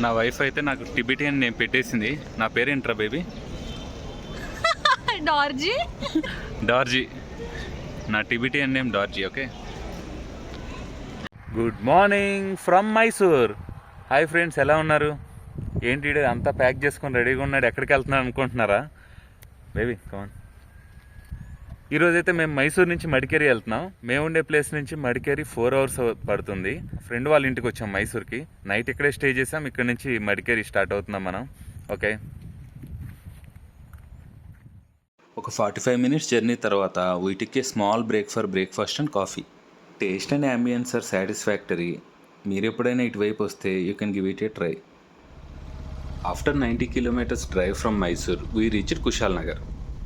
నా వైఫ్ అయితే నాకు టిబెటియన్ నేమ్ పెట్టేసింది. నా పేరేంట్రా బేబీ? డార్జీ. డార్జీ. నా Tibetan name డార్జీ. Okay. Good morning from Mysore. Hi friends, ఎలా ఉన్నారు? ఏంటి అంతా ప్యాక్ చేసుకొని రెడీగా ఉన్నాడు, ఎక్కడికి వెళ్తున్నాడు అనుకుంటున్నారా? Baby come on. ఈరోజైతే మేము మైసూర్ నుంచి మడికేరి వెళ్తున్నాం. మేము ఉండే ప్లేస్ నుంచి మడికేరి 4 hours పడుతుంది. ఫ్రెండ్ వాళ్ళ ఇంటికి వచ్చాం మైసూర్కి. నైట్ ఇక్కడే స్టే చేసాం. ఇక్కడ నుంచి మడికేరి స్టార్ట్ అవుతున్నాం మనం. ఓకే. ఒక 45 minutes జర్నీ తర్వాత we took a small break for breakfast and coffee. Taste and ambience are satisfactory. మీరు ఎప్పుడైనా ఇటువైపు వస్తే you can give it a try. After 90 kilometers drive from Mysore we reached Kushal Nagar.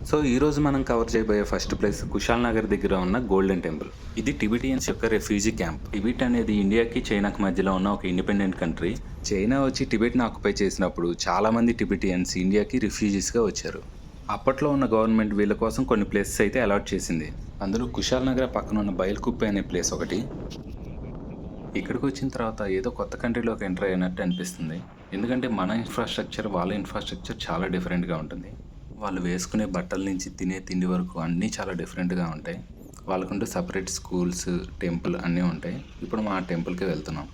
So ఈరోజు మనం కవర్ చేయబోయే first place Kushal Nagar దగ్గర ఉన్న గోల్డెన్ టెంపుల్. ఇది టిబెటియన్స్ యొక్క రెఫ్యూజీ క్యాంప్. టిబెట్ అనేది ఇండియాకి చైనాకి మధ్యలో ఉన్న ఒక ఇండిపెండెంట్ కంట్రీ. చైనా వచ్చి టిబెట్ని ఆక్యుపై చేసినప్పుడు చాలామంది టిబెటియన్స్ ఇండియాకి రిఫ్యూజీస్గా వచ్చారు. అప్పట్లో ఉన్న గవర్నమెంట్ వీళ్ళ కోసం కొన్ని ప్లేసెస్ అయితే అలాట్ చేసింది. అందులో కుశాల్ నగర్ పక్కన ఉన్న బయల్కుప్పే అనే ప్లేస్ ఒకటి. ఇక్కడికి వచ్చిన తర్వాత ఏదో కొత్త కంట్రీలోకి ఎంటర్ అయినట్టు అనిపిస్తుంది. ఎందుకంటే మన ఇన్ఫ్రాస్ట్రక్చర్ వాళ్ళ ఇన్ఫ్రాస్ట్రక్చర్ చాలా డిఫరెంట్గా ఉంటుంది. వాళ్ళు వేసుకునే బట్టల నుంచి తినే తిండి వరకు అన్నీ చాలా డిఫరెంట్గా ఉంటాయి. వాళ్ళకుంటూ సపరేట్ స్కూల్స్, టెంపుల్ అన్నీ ఉంటాయి. ఇప్పుడు మా టెంపుల్కి వెళ్తున్నాం.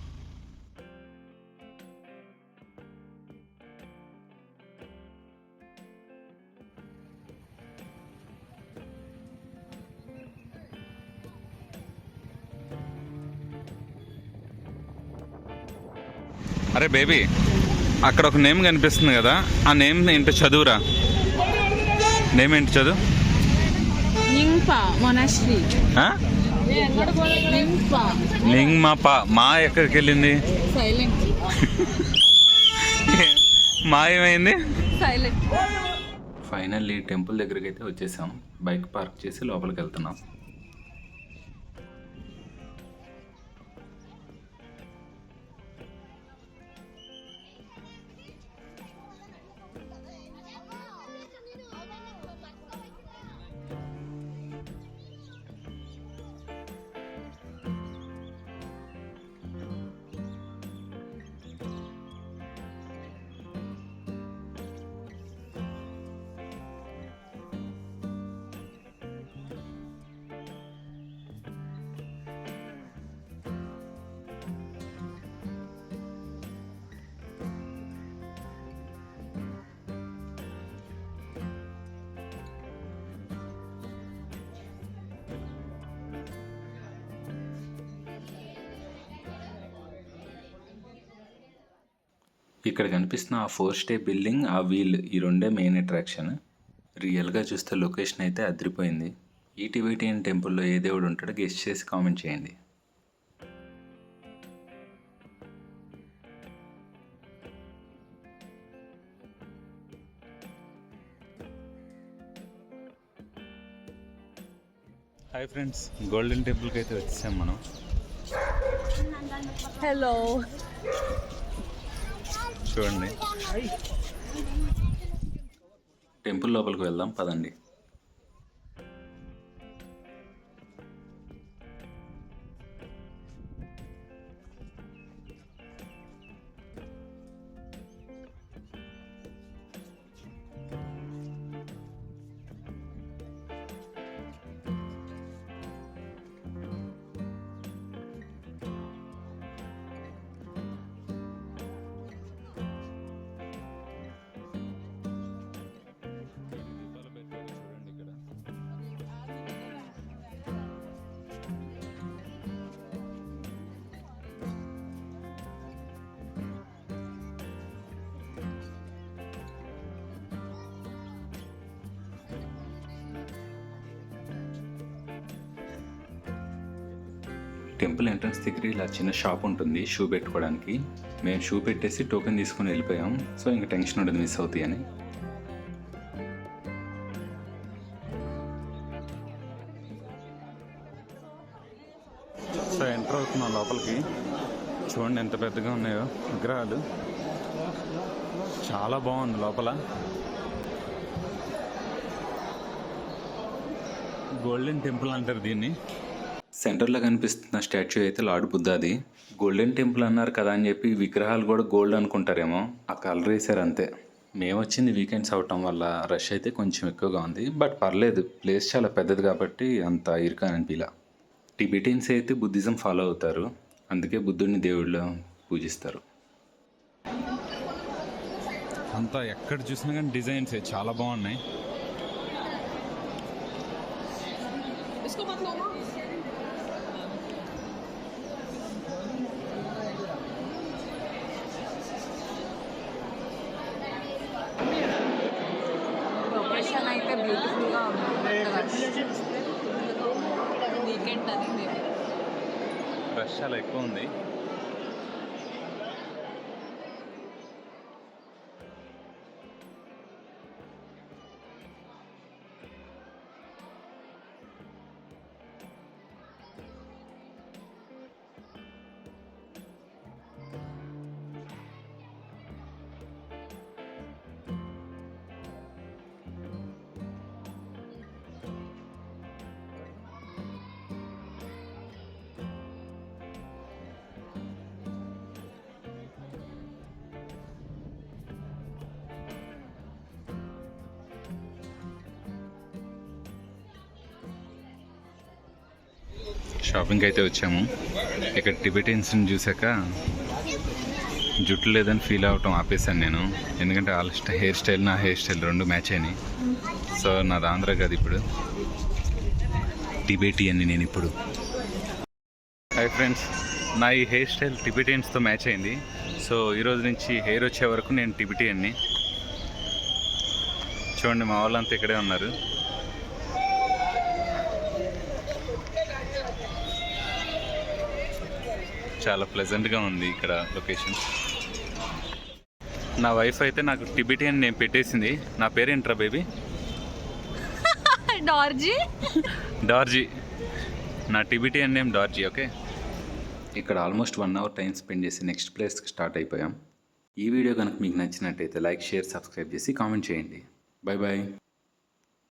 అరే బేబీ, అక్కడ ఒక నేమ్ కనిపిస్తుంది కదా, ఆ నేమ్ ఏంటో చదువురా. నేమ్ ఏంటి చదువు? నింగ్పా మొనాస్ట్రీ. నింగ్మా. మా ఎక్కడికి వెళ్ళింది? సైలెంట్. మా ఏమైంది? సైలెంట్. ఫైనల్లీ టెంపుల్ దగ్గరికి అయితే వచ్చేసాం. బైక్ పార్క్ చేసి లోపలికి వెళ్తున్నాం. ఇక్కడ కనిపిస్తున్న ఆ 4-stay బిల్డింగ్, ఆ వీల్, ఈ రెండే మెయిన్ అట్రాక్షన్. రియల్గా చూస్తే లొకేషన్ అయితే అదిరిపోయింది. ఈ టిబెటియన్ టెంపుల్లో ఏ దేవుడు ఉంటాడో గెస్ట్ చేసి కామెంట్ చేయండి. హాయ్ ఫ్రెండ్స్, గోల్డెన్ టెంపుల్కి అయితే వచ్చేసాం మనం. హలో. చూడండి, టెంపుల్ లోపలికి వెళ్దాం పదండి. టెంపుల్ ఎంట్రన్స్ దగ్గర ఇలా చిన్న షాప్ ఉంటుంది షూ పెట్టుకోవడానికి. మేము షూ పెట్టేసి టోకెన్ తీసుకుని వెళ్ళిపోయాం. సో ఇంకా టెన్షన్ ఉండదు మిస్ అవుతాయి అని. సో ఎంటర్ అవుతున్నాం లోపలికి. చూడండి ఎంత పెద్దగా ఉన్నాయో విగ్రహాలు. చాలా బాగుంది లోపల. గోల్డెన్ టెంపుల్ అంటారు దీన్ని. సెంటర్లో కనిపిస్తున్న స్టాచ్యూ అయితే లార్డ్ బుద్ధాది. గోల్డెన్ టెంపుల్ అన్నారు కదా అని చెప్పి విగ్రహాలు కూడా గోల్డ్ అనుకుంటారేమో, ఆ కలర్ వేసారు అంతే. మేము వచ్చింది వీకెండ్స్ అవటం వల్ల రష్ అయితే కొంచెం ఎక్కువగా ఉంది, బట్ పర్లేదు, ప్లేస్ చాలా పెద్దది కాబట్టి అంత ఇరుకా అనిపిలా. టిబెటియన్స్ అయితే బుద్ధిజం ఫాలో అవుతారు, అందుకే బుద్ధుడిని దేవుళ్ళు పూజిస్తారు. అంతా ఎక్కడ చూసినా కానీ డిజైన్స్ చాలా బాగున్నాయి. లొకేషన్ అయితే బ్యూటిఫుల్గా ఉంది. వీకెండ్ అని మేము రష్ చాలా ఎక్కువ ఉంది. షాపింగ్కి అయితే వచ్చాము. ఇక్కడ టిబెటియన్స్ని చూసాక జుట్టు లేదని ఫీల్ అవటం ఆపేశాను నేను, ఎందుకంటే వాళ్ళ హెయిర్ స్టైల్ నా హెయిర్ స్టైల్ రెండు మ్యాచ్ అయినాయి. సో నాది ఆంధ్ర కాదు, ఇప్పుడు టిబెటియన్ని నేను ఇప్పుడు. హాయ్ ఫ్రెండ్స్, నా ఈ హెయిర్ స్టైల్ టిబెటియన్స్తో మ్యాచ్ అయింది. సో ఈరోజు నుంచి హెయిర్ వచ్చే వరకు నేను టిబెటియన్ని. చూడండి, మా వాళ్ళంతా ఇక్కడే ఉన్నారు. చాలా ప్లెజెంట్గా ఉంది ఇక్కడ లొకేషన్. నా వైఫ్ అయితే నాకు టిబెటియన్ నేమ్ పెట్టేసింది. నా పేరేంట్రా బేబీ? డార్జీ. డార్జీ. నా టిబెటియన్ నేమ్ డార్జీ. ఓకే, ఇక్కడ ఆల్మోస్ట్ 1 అవర్ టైం స్పెండ్ చేసి నెక్స్ట్ ప్లేస్కి స్టార్ట్ అయిపోయాం. ఈ వీడియో కనుక మీకు నచ్చినట్టయితే లైక్, షేర్, సబ్స్క్రైబ్ చేసి కామెంట్ చేయండి. Bye bye.